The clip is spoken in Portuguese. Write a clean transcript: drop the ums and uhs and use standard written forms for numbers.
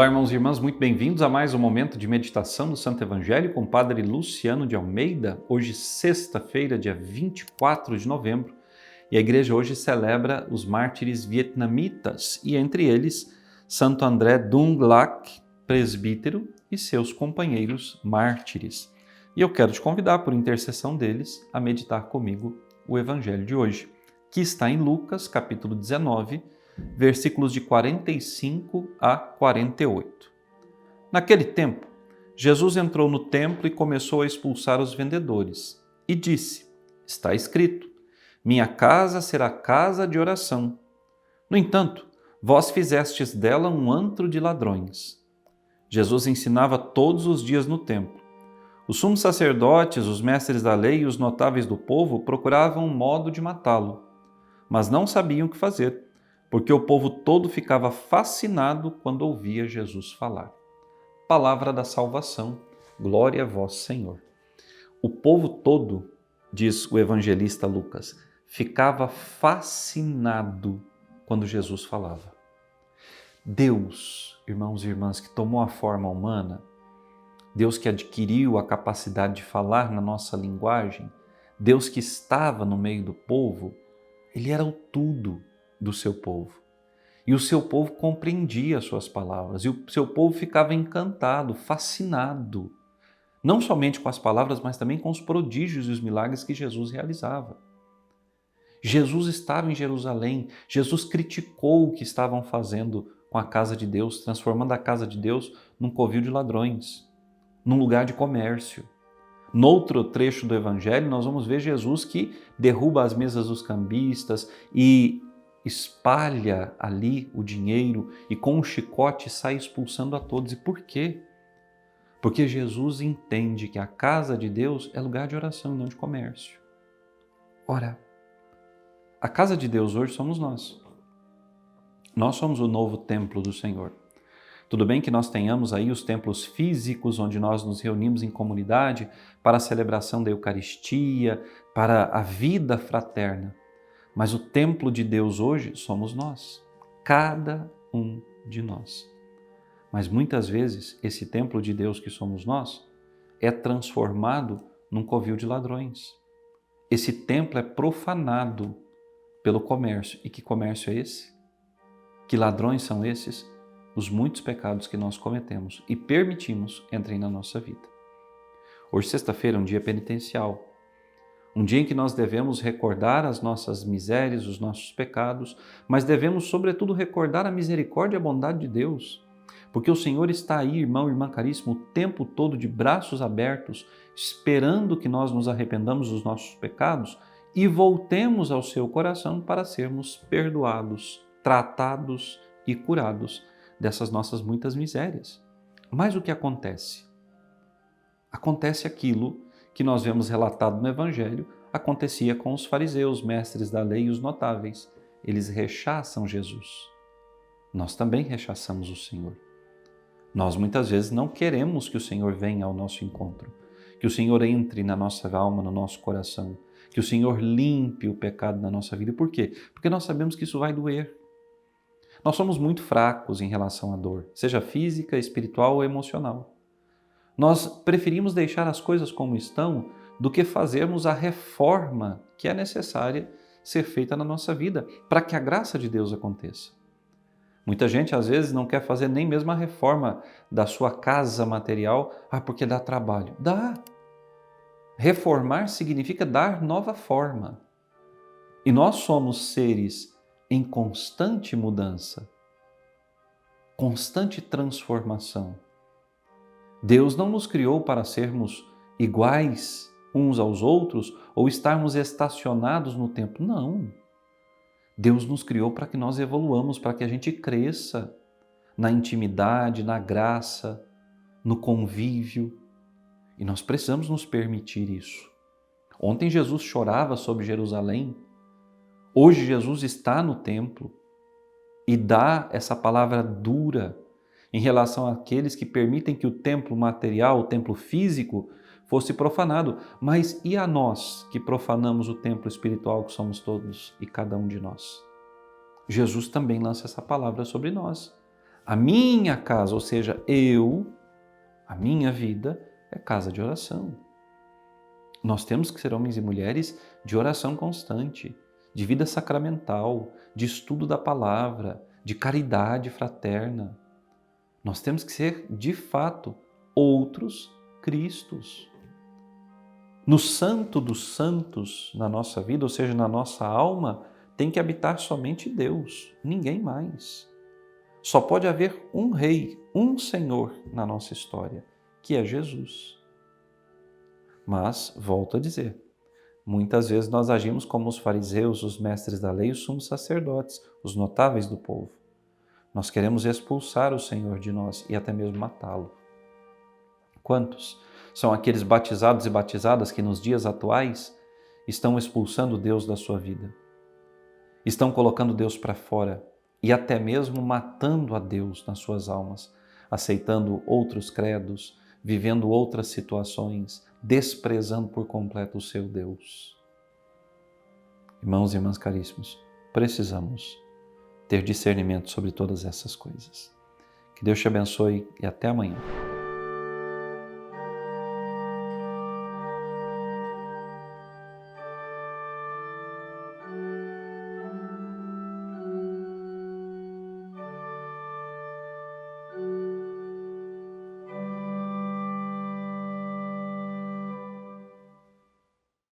Olá, irmãos e irmãs, muito bem-vindos a mais um momento de meditação do Santo Evangelho com o Padre Luciano de Almeida. Hoje, sexta-feira, dia 24 de novembro, e a igreja hoje celebra os mártires vietnamitas e, entre eles, Santo André Dung Lac, presbítero, e seus companheiros mártires. E eu quero te convidar, por intercessão deles, a meditar comigo o Evangelho de hoje, que está em Lucas, capítulo 19, versículos de 45 a 48. Naquele tempo, Jesus entrou no templo e começou a expulsar os vendedores e disse: Está escrito, minha casa será casa de oração. No entanto, vós fizestes dela um antro de ladrões. Jesus ensinava todos os dias no templo. Os sumos sacerdotes, os mestres da lei e os notáveis do povo procuravam um modo de matá-lo, mas não sabiam o que fazer, porque o povo todo ficava fascinado quando ouvia Jesus falar. Palavra da salvação, glória a vós, Senhor. O povo todo, diz o evangelista Lucas, ficava fascinado quando Jesus falava. Deus, irmãos e irmãs, que tomou a forma humana, Deus que adquiriu a capacidade de falar na nossa linguagem, Deus que estava no meio do povo, Ele era o tudo do seu povo. E o seu povo compreendia as suas palavras, e o seu povo ficava encantado, fascinado, não somente com as palavras, mas também com os prodígios e os milagres que Jesus realizava. Jesus estava em Jerusalém, Jesus criticou o que estavam fazendo com a casa de Deus, transformando a casa de Deus num covil de ladrões, num lugar de comércio. Noutro trecho do Evangelho, nós vamos ver Jesus que derruba as mesas dos cambistas e espalha ali o dinheiro e com um chicote sai expulsando a todos. E por quê? Porque Jesus entende que a casa de Deus é lugar de oração e não de comércio. Ora, a casa de Deus hoje somos nós. Nós somos o novo templo do Senhor. Tudo bem que nós tenhamos aí os templos físicos, onde nós nos reunimos em comunidade para a celebração da Eucaristia, para a vida fraterna. Mas o templo de Deus hoje somos nós, cada um de nós. Mas muitas vezes esse templo de Deus que somos nós é transformado num covil de ladrões. Esse templo é profanado pelo comércio. E que comércio é esse? Que ladrões são esses? Os muitos pecados que nós cometemos e permitimos entrem na nossa vida. Hoje, sexta-feira, é um dia penitencial, um dia em que nós devemos recordar as nossas misérias, os nossos pecados, mas devemos, sobretudo, recordar a misericórdia e a bondade de Deus, porque o Senhor está aí, irmão e irmã caríssimo, o tempo todo de braços abertos, esperando que nós nos arrependamos dos nossos pecados e voltemos ao seu coração para sermos perdoados, tratados e curados dessas nossas muitas misérias. Mas o que acontece? Acontece aquilo que nós vemos relatado no Evangelho, acontecia com os fariseus, mestres da lei e os notáveis. Eles rechaçam Jesus. Nós também rechaçamos o Senhor. Nós muitas vezes não queremos que o Senhor venha ao nosso encontro, que o Senhor entre na nossa alma, no nosso coração, que o Senhor limpe o pecado na nossa vida. Por quê? Porque nós sabemos que isso vai doer. Nós somos muito fracos em relação à dor, seja física, espiritual ou emocional. Nós preferimos deixar as coisas como estão do que fazermos a reforma que é necessária ser feita na nossa vida para que a graça de Deus aconteça. Muita gente às vezes não quer fazer nem mesmo a reforma da sua casa material, porque dá trabalho. Dá! Reformar significa dar nova forma. E nós somos seres em constante mudança, constante transformação. Deus não nos criou para sermos iguais uns aos outros ou estarmos estacionados no tempo. Não. Deus nos criou para que nós evoluamos, para que a gente cresça na intimidade, na graça, no convívio. E nós precisamos nos permitir isso. Ontem Jesus chorava sobre Jerusalém. Hoje Jesus está no templo e dá essa palavra dura em relação àqueles que permitem que o templo material, o templo físico, fosse profanado. Mas e a nós que profanamos o templo espiritual que somos todos e cada um de nós? Jesus também lança essa palavra sobre nós. A minha casa, ou seja, a minha vida, é casa de oração. Nós temos que ser homens e mulheres de oração constante, de vida sacramental, de estudo da palavra, de caridade fraterna. Nós temos que ser, de fato, outros Cristos. No santo dos santos na nossa vida, ou seja, na nossa alma, tem que habitar somente Deus, ninguém mais. Só pode haver um Rei, um Senhor na nossa história, que é Jesus. Mas, volto a dizer, muitas vezes nós agimos como os fariseus, os mestres da lei, os sumos sacerdotes, os notáveis do povo. Nós queremos expulsar o Senhor de nós e até mesmo matá-lo. Quantos são aqueles batizados e batizadas que nos dias atuais estão expulsando Deus da sua vida? Estão colocando Deus para fora e até mesmo matando a Deus nas suas almas, aceitando outros credos, vivendo outras situações, desprezando por completo o seu Deus. Irmãos e irmãs caríssimos, precisamos ter discernimento sobre todas essas coisas. Que Deus te abençoe e até amanhã.